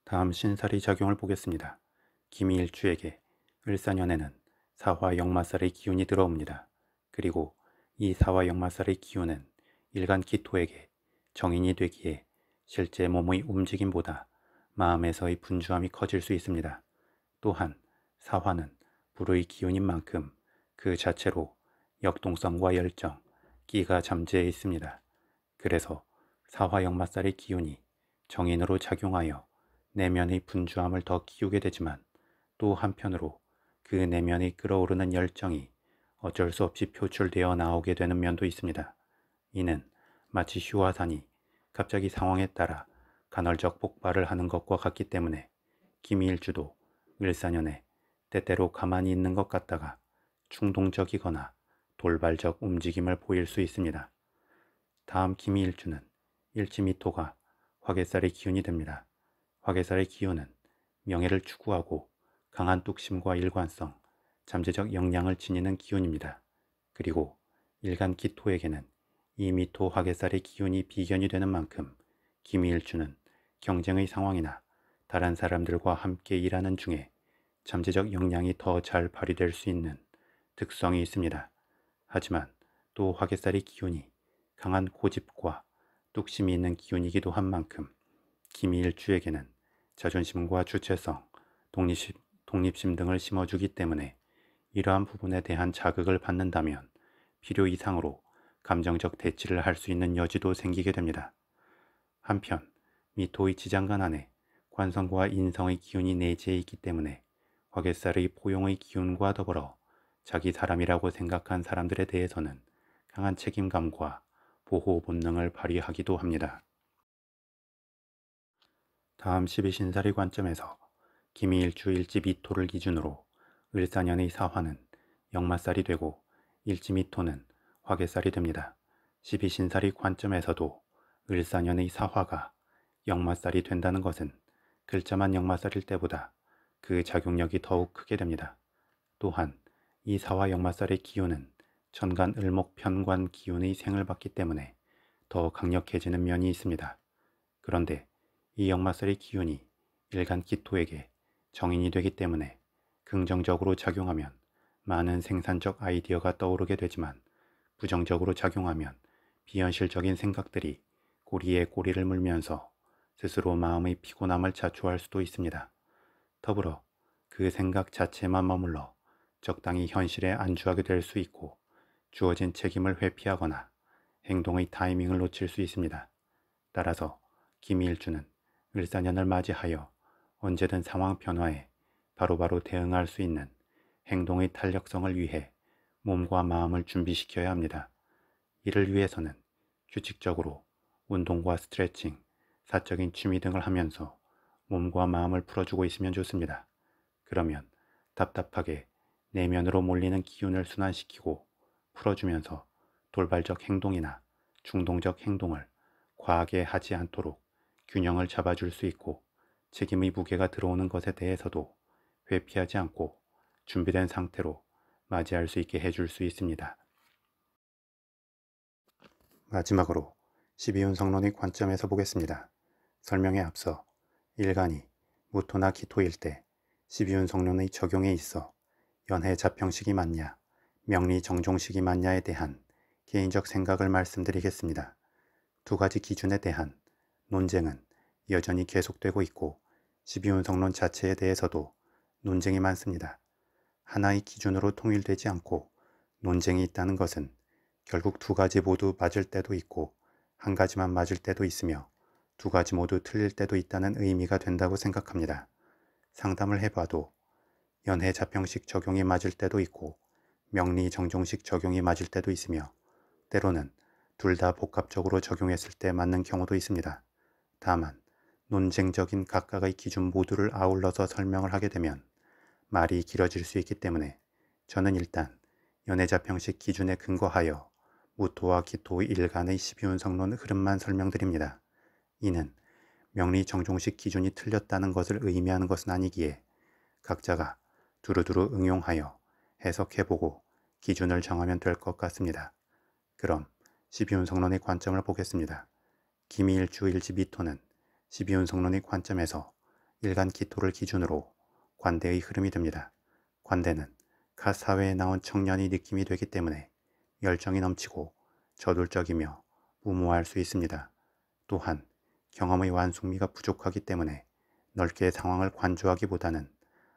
다음 신살이 작용을 보겠습니다. 기미일주에게 을사년에는 사화 역마살의 기운이 들어옵니다. 그리고 이 사화 역마살의 기운은 일간 기토에게 정인이 되기에 실제 몸의 움직임보다 마음에서의 분주함이 커질 수 있습니다. 또한 사화는 불의 기운인 만큼 그 자체로 역동성과 열정, 끼가 잠재해 있습니다. 그래서 사화 역마살의 기운이 정인으로 작용하여 내면의 분주함을 더 키우게 되지만 또 한편으로 그 내면의 끓어오르는 열정이 어쩔 수 없이 표출되어 나오게 되는 면도 있습니다. 이는 마치 휴화산이 갑자기 상황에 따라 간헐적 폭발을 하는 것과 같기 때문에 기미일주도 을사년에 때때로 가만히 있는 것 같다가 충동적이거나 돌발적 움직임을 보일 수 있습니다. 다음 기미일주는 일지미토가 화개살의 기운이 됩니다. 화개살의 기운은 명예를 추구하고 강한 뚝심과 일관성, 잠재적 역량을 지니는 기운입니다. 그리고 일간 기토에게는 이 미토 화개살의 기운이 비견이 되는 만큼 기미일주는 경쟁의 상황이나 다른 사람들과 함께 일하는 중에 잠재적 역량이 더 잘 발휘될 수 있는 특성이 있습니다. 하지만 또 화개살의 기운이 강한 고집과 뚝심이 있는 기운이기도 한 만큼 기미일주에게는 자존심과 주체성, 독립심 등을 심어주기 때문에 이러한 부분에 대한 자극을 받는다면 필요 이상으로 감정적 대치를 할 수 있는 여지도 생기게 됩니다. 한편 미토의 지장간 안에 관성과 인성의 기운이 내재해 있기 때문에 화개살의 포용의 기운과 더불어 자기 사람이라고 생각한 사람들에 대해서는 강한 책임감과 보호 본능을 발휘하기도 합니다. 다음 12신살의 관점에서 기미일주 일지미토를 기준으로 을사년의 사화는 역마살이 되고 일지미토는 화개살이 됩니다. 12신살의 관점에서도 을사년의 사화가 역마살이 된다는 것은 글자만 역마살일 때보다 그 작용력이 더욱 크게 됩니다. 또한 이 사화 역마살의 기운은 천간 을목편관 기운의 생을 받기 때문에 더 강력해지는 면이 있습니다. 그런데 이 역마살의 기운이 일간 기토에게 정인이 되기 때문에 긍정적으로 작용하면 많은 생산적 아이디어가 떠오르게 되지만 부정적으로 작용하면 비현실적인 생각들이 꼬리에 꼬리를 물면서 스스로 마음의 피곤함을 자초할 수도 있습니다. 더불어 그 생각 자체만 머물러 적당히 현실에 안주하게 될 수 있고 주어진 책임을 회피하거나 행동의 타이밍을 놓칠 수 있습니다. 따라서 기미일주는 을사년을 맞이하여 언제든 상황 변화에 바로바로 대응할 수 있는 행동의 탄력성을 위해 몸과 마음을 준비시켜야 합니다. 이를 위해서는 규칙적으로 운동과 스트레칭, 사적인 취미 등을 하면서 몸과 마음을 풀어주고 있으면 좋습니다. 그러면 답답하게 내면으로 몰리는 기운을 순환시키고 풀어주면서 돌발적 행동이나 충동적 행동을 과하게 하지 않도록 균형을 잡아줄 수 있고 책임의 무게가 들어오는 것에 대해서도 회피하지 않고 준비된 상태로 맞이할 수 있게 해줄 수 있습니다. 마지막으로 12운 성론의 관점에서 보겠습니다. 설명에 앞서 일간이 무토나 기토일 때 12운 성론의 적용에 있어 연해 자평식이 맞냐, 명리 정종식이 맞냐에 대한 개인적 생각을 말씀드리겠습니다. 두 가지 기준에 대한 논쟁은 여전히 계속되고 있고 12운 성론 자체에 대해서도 논쟁이 많습니다. 하나의 기준으로 통일되지 않고 논쟁이 있다는 것은 결국 두 가지 모두 맞을 때도 있고 한 가지만 맞을 때도 있으며 두 가지 모두 틀릴 때도 있다는 의미가 된다고 생각합니다. 상담을 해봐도 연해 자평식 적용이 맞을 때도 있고 명리 정종식 적용이 맞을 때도 있으며 때로는 둘 다 복합적으로 적용했을 때 맞는 경우도 있습니다. 다만 논쟁적인 각각의 기준 모두를 아울러서 설명을 하게 되면 말이 길어질 수 있기 때문에 저는 일단 연해자평식 기준에 근거하여 무토와 기토의 일간의 12운 성론 흐름만 설명드립니다. 이는 명리 정종식 기준이 틀렸다는 것을 의미하는 것은 아니기에 각자가 두루두루 응용하여 해석해보고 기준을 정하면 될 것 같습니다. 그럼 12운 성론의 관점을 보겠습니다. 기미일주 일지미토는 12운 성론의 관점에서 일간 기토를 기준으로 관대의 흐름이 됩니다. 관대는 가 사회에 나온 청년의 느낌이 되기 때문에 열정이 넘치고 저돌적이며 무모할 수 있습니다. 또한 경험의 완숙미가 부족하기 때문에 넓게 상황을 관조하기보다는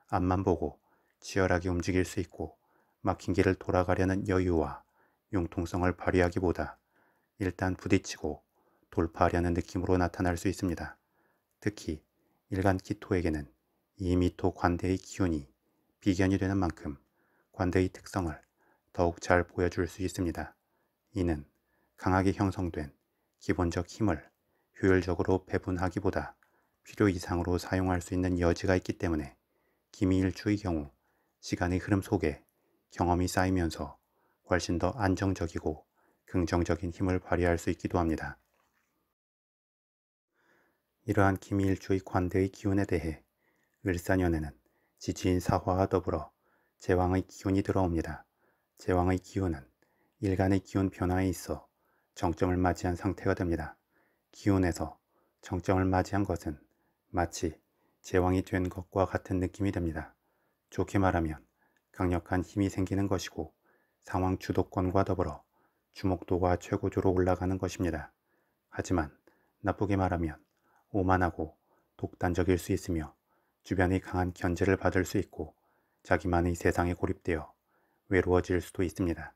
앞만 보고 치열하게 움직일 수 있고 막힌 길을 돌아가려는 여유와 융통성을 발휘하기보다 일단 부딪히고 돌파하려는 느낌으로 나타날 수 있습니다. 특히 일간 기토에게는 이 미토 관대의 기운이 비견이 되는 만큼 관대의 특성을 더욱 잘 보여줄 수 있습니다. 이는 강하게 형성된 기본적 힘을 효율적으로 배분하기보다 필요 이상으로 사용할 수 있는 여지가 있기 때문에 기미일주의 경우 시간의 흐름 속에 경험이 쌓이면서 훨씬 더 안정적이고 긍정적인 힘을 발휘할 수 있기도 합니다. 이러한 기미일주의 관대의 기운에 대해 을사년에는 지지인 사화와 더불어 제왕의 기운이 들어옵니다. 제왕의 기운은 일간의 기운 변화에 있어 정점을 맞이한 상태가 됩니다. 기운에서 정점을 맞이한 것은 마치 제왕이 된 것과 같은 느낌이 됩니다. 좋게 말하면 강력한 힘이 생기는 것이고 상황 주도권과 더불어 주목도가 최고조로 올라가는 것입니다. 하지만 나쁘게 말하면 오만하고 독단적일 수 있으며 주변의 강한 견제를 받을 수 있고 자기만의 세상에 고립되어 외로워질 수도 있습니다.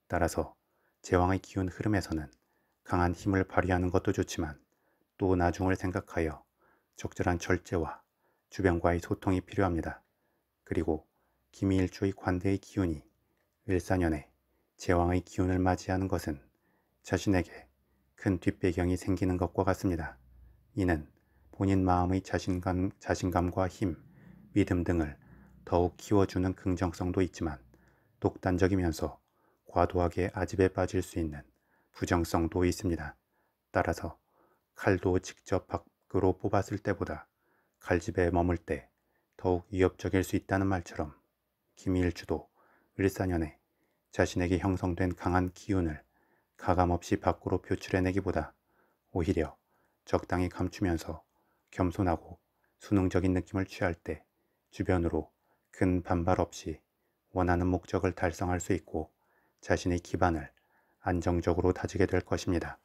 따라서 제왕의 기운 흐름에서는 강한 힘을 발휘하는 것도 좋지만 또 나중을 생각하여 적절한 절제와 주변과의 소통이 필요합니다. 그리고 기미일주의 관대의 기운이 을사년에 제왕의 기운을 맞이하는 것은 자신에게 큰 뒷배경이 생기는 것과 같습니다. 이는 본인 마음의 자신감과 힘, 믿음 등을 더욱 키워주는 긍정성도 있지만 독단적이면서 과도하게 아집에 빠질 수 있는 부정성도 있습니다. 따라서 칼도 직접 밖으로 뽑았을 때보다 칼집에 머물 때 더욱 위협적일 수 있다는 말처럼 기미일주도 을사년에 자신에게 형성된 강한 기운을 가감없이 밖으로 표출해내기보다 오히려 적당히 감추면서 겸손하고 순응적인 느낌을 취할 때 주변으로 큰 반발 없이 원하는 목적을 달성할 수 있고 자신의 기반을 안정적으로 다지게 될 것입니다.